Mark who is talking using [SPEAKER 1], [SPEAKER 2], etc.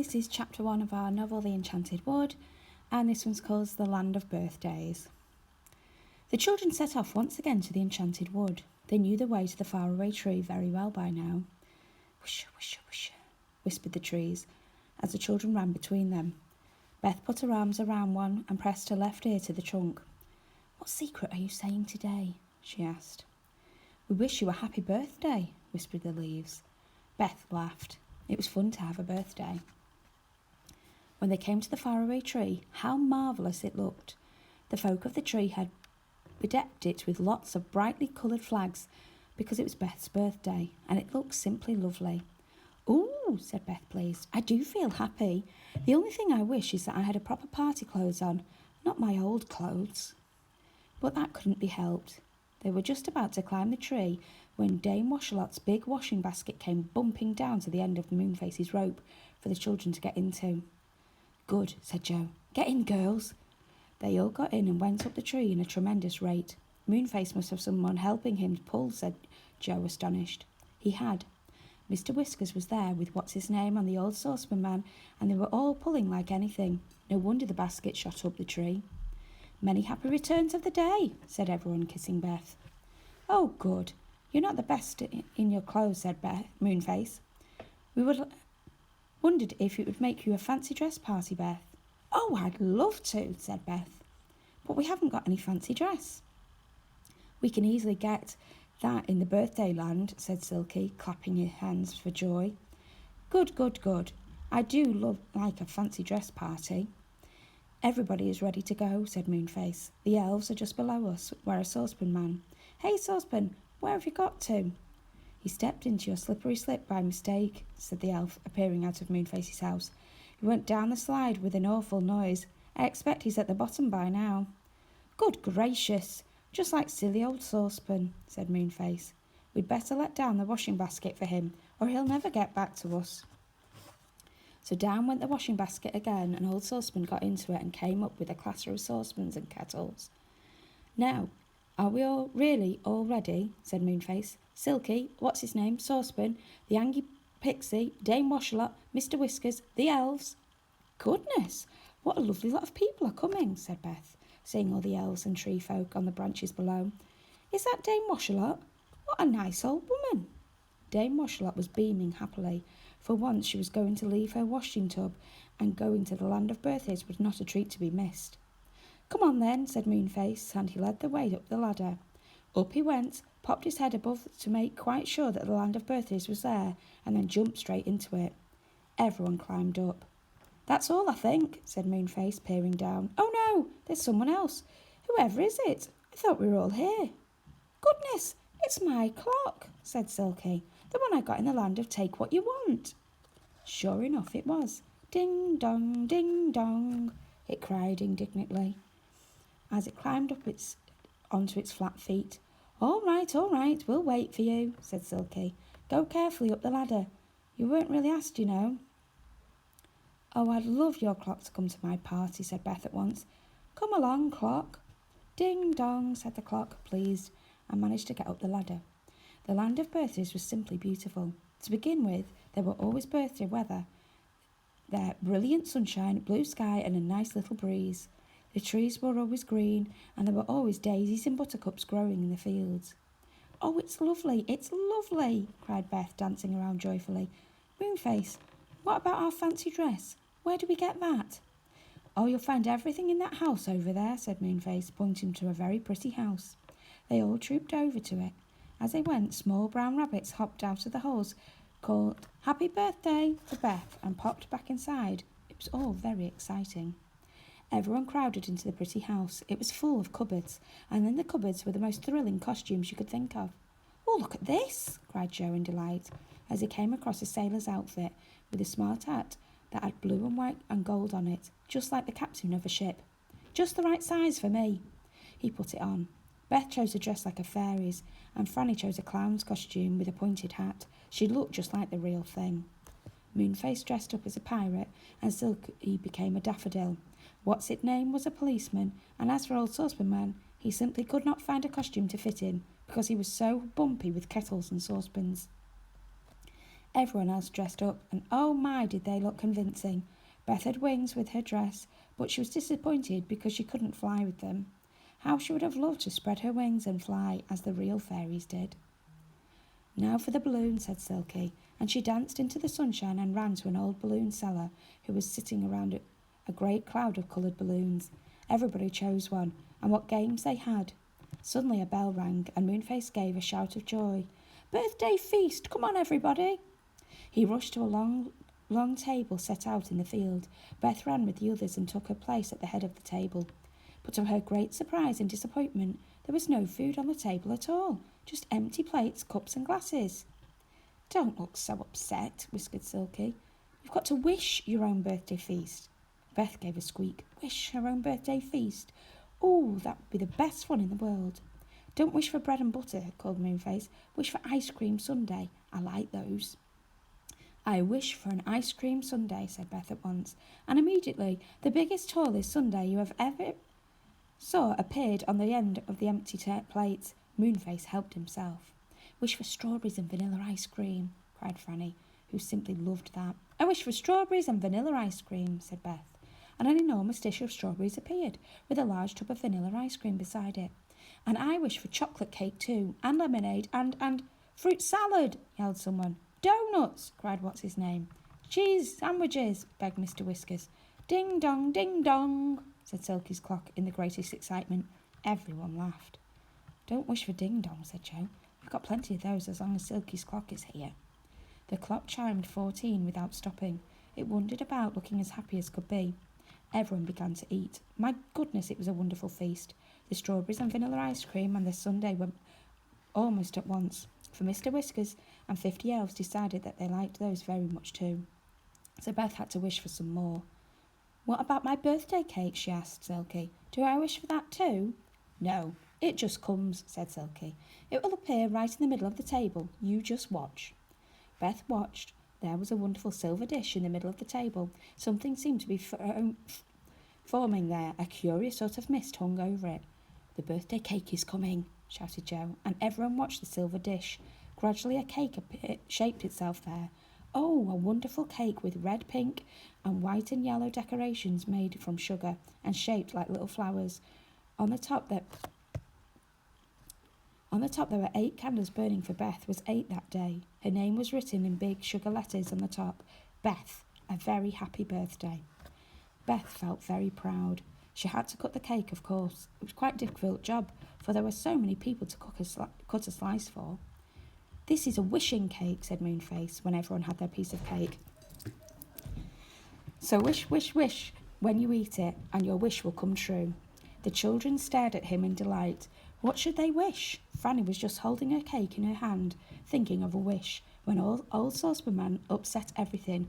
[SPEAKER 1] this is chapter 1 of our novel The Enchanted Wood, and this one's called The Land of Birthdays. The children set off once again to the Enchanted Wood. They knew the way to the faraway tree very well by now. Whoosh, whoosh, whoosh, whispered the trees as the children ran between them. Beth put her arms around one and pressed her left ear to the trunk. "What secret are you saying today?" she asked. "We wish you a happy birthday," whispered the leaves. Beth laughed. It was fun to have a birthday. When they came to the faraway tree, how marvellous it looked. The folk of the tree had bedecked it with lots of brightly coloured flags because it was Beth's birthday, and it looked simply lovely. "Ooh," said Beth, pleased. "I do feel happy. The only thing I wish is that I had a proper party clothes on, not my old clothes." But that couldn't be helped. They were just about to climb the tree when Dame Washalot's big washing basket came bumping down to the end of Moonface's rope for the children to get into. "Good," said Joe. "Get in, girls." They all got in and went up the tree in a tremendous rate. Moonface must have someone helping him pull, said Joe, astonished. He had. Mr. Whiskers was there with what's-his-name and the old saucepan man, and they were all pulling like anything. No wonder the basket shot up the tree. "Many happy returns of the day," said everyone, kissing Beth. "Oh, good. You're not the best in your clothes," said Moonface. "We wondered if it would make you a fancy dress party, Beth." "Oh, I'd love to," said Beth. "But we haven't got any fancy dress." "We can easily get that in the birthday land," said Silky, clapping her hands for joy. Good, good, good. I do like a fancy dress party." "Everybody is ready to go," said Moonface. "The elves are just below us, where a saucepan man. Hey, saucepan, where have you got to?" "He stepped into your slippery slip by mistake," said the elf, appearing out of Moonface's house. "He went down the slide with an awful noise. I expect he's at the bottom by now." "Good gracious, just like silly old saucepan," said Moonface. "We'd better let down the washing basket for him, or he'll never get back to us." So down went the washing basket again, and old saucepan got into it and came up with a clatter of saucepans and kettles. "Now, are we all ready?" said Moonface. "Silky, what's his name, saucepan, the Angie Pixie, Dame Washalot, Mr. Whiskers, the elves." "Goodness, what a lovely lot of people are coming," said Beth, seeing all the elves and tree folk on the branches below. "Is that Dame Washalot? What a nice old woman." Dame Washalot was beaming happily. For once she was going to leave her washing tub, and going to the land of birthdays was not a treat to be missed. "Come on then," said Moonface, and he led the way up the ladder. Up he went, popped his head above to make quite sure that the land of birthdays was there, and then jumped straight into it. Everyone climbed up. "That's all, I think," said Moonface, peering down. "Oh no, there's someone else. Whoever is it? I thought we were all here." "Goodness, it's my clock," said Silky. "The one I got in the land of Take What You Want." Sure enough it was. "Ding dong, ding dong," it cried indignantly, as it climbed up onto its flat feet. All right, we'll wait for you," said Silky. "Go carefully up the ladder. You weren't really asked, you know." "Oh, I'd love your clock to come to my party," said Beth at once. "Come along, clock." "Ding dong," said the clock, pleased, and managed to get up the ladder. The land of birthdays was simply beautiful. To begin with, there were always birthday weather. There, brilliant sunshine, blue sky, and a nice little breeze. The trees were always green, and there were always daisies and buttercups growing in the fields. "Oh, it's lovely, cried Beth, dancing around joyfully. "Moonface, what about our fancy dress? Where do we get that?" "Oh, you'll find everything in that house over there," said Moonface, pointing to a very pretty house. They all trooped over to it. As they went, small brown rabbits hopped out of the holes, called "Happy Birthday" to Beth, and popped back inside. It was all very exciting. Everyone crowded into the pretty house. It was full of cupboards, and in the cupboards were the most thrilling costumes you could think of. "Oh, look at this!" cried Joe in delight, as he came across a sailor's outfit with a smart hat that had blue and white and gold on it, just like the captain of a ship. "Just the right size for me." He put it on. Beth chose a dress like a fairy's, and Franny chose a clown's costume with a pointed hat. She looked just like the real thing. Moonface dressed up as a pirate, and Silky became a daffodil. What's-it-name was a policeman, and as for old saucepan man, he simply could not find a costume to fit in, because he was so bumpy with kettles and saucepans. Everyone else dressed up, and oh my, did they look convincing. Beth had wings with her dress, but she was disappointed because she couldn't fly with them. How she would have loved to spread her wings and fly as the real fairies did. Now for the balloon, said Silky, and she danced into the sunshine and ran to an old balloon seller who was sitting around a great cloud of coloured balloons. Everybody chose one, and what games they had. Suddenly a bell rang, and Moonface gave a shout of joy. Birthday feast! Come on, everybody! He rushed to a long table set out in the field. Beth ran with the others and took her place at the head of the table. But to her great surprise and disappointment, there was no food on the table at all, just empty plates, cups and glasses. Don't look so upset, whispered Silky. You've got to wish your own birthday feast. Beth gave a squeak. Wish her own birthday feast? Oh, that would be the best fun in the world. Don't wish for bread and butter, called Moonface. Wish for ice cream sundae. I like those. I wish for an ice cream sundae, said Beth at once, and immediately the biggest, tallest sundae you have ever saw appeared on the end of the empty plates. Moonface helped himself. Wish for strawberries and vanilla ice cream, cried Franny, who simply loved that. I wish for strawberries and vanilla ice cream, said Beth, and an enormous dish of strawberries appeared, with a large tub of vanilla ice cream beside it. And I wish for chocolate cake too, and lemonade, and fruit salad, yelled someone. Donuts, cried what's-his-name. Cheese sandwiches, begged Mr. Whiskers. Ding dong, said Silky's clock in the greatest excitement. Everyone laughed. Don't wish for ding dong, said Joe. We've got plenty of those as long as Silky's clock is here. The clock chimed 14 without stopping. It wandered about, looking as happy as could be. Everyone began to eat. My goodness, it was a wonderful feast. The strawberries and vanilla ice cream and the sundae were almost at once, for Mr. Whiskers and 50 elves decided that they liked those very much too. So Beth had to wish for some more. What about my birthday cake, she asked Silky. Do I wish for that too? No, it just comes, said Silky. It will appear right in the middle of the table. You just watch. Beth watched. There was a wonderful silver dish in the middle of the table. Something seemed to be forming there. A curious sort of mist hung over it. The birthday cake is coming, shouted Joe, and everyone watched the silver dish. Gradually a cake shaped itself there. Oh, a wonderful cake with red, pink, and white and yellow decorations made from sugar and shaped like little flowers. On the top there were 8 candles burning, for Beth was 8 that day. Her name was written in big sugar letters on the top. Beth, a very happy birthday. Beth felt very proud. She had to cut the cake, of course. It was quite a difficult job, for there were so many people to cut a slice for. This is a wishing cake, said Moonface, when everyone had their piece of cake. So wish, wish, wish when you eat it, and your wish will come true. The children stared at him in delight. What should they wish? Franny was just holding her cake in her hand, thinking of a wish, when old Saucepan Man upset everything.